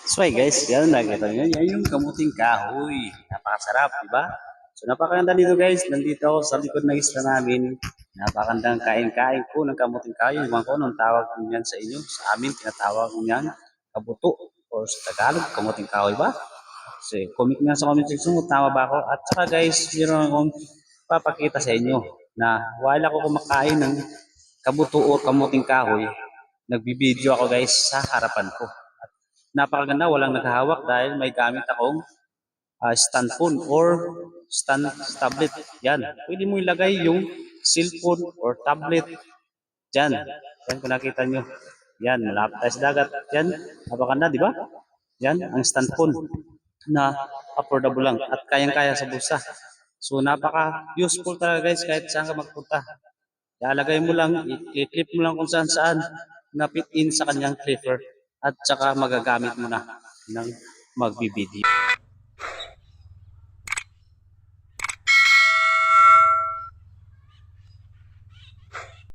So hey guys, yan nakita nyo, yan yung kamuting kahoy. Napakasarap, di ba? So napakaganda dito guys, nandito ako sa likod ng isla namin. Napakandang kain-kain po ng kamuting kahoy. Iwan ko nung tawag niyan sa inyo. Sa amin, tinatawag niyan kabuto. Or sa Tagalog, kamuting kahoy ba? So comment nga sa comment section kung tama ba ako. At saka guys, meron akong papakita sa inyo na while ako kumakain ng kabuto o kamuting kahoy, nagbibideo ako guys sa harapan ko. Napakaganda, walang naghahawak dahil may gamit akong stand phone or stand tablet. Yan. Pwede mo ilagay yung cellphone or tablet dyan. Yan kung nakita nyo. Yan, malapit tayo sa dagat. Yan, napakaganda, di ba? Yan, ang stand phone na affordable lang at kayang-kaya sa bulsa. So, napaka-useful talaga guys kahit saan ka magpunta. Ilalagay mo lang, i-clip mo lang kung saan saan na fit in sa kanyang clipper at saka magagamit mo na ng magbibideo.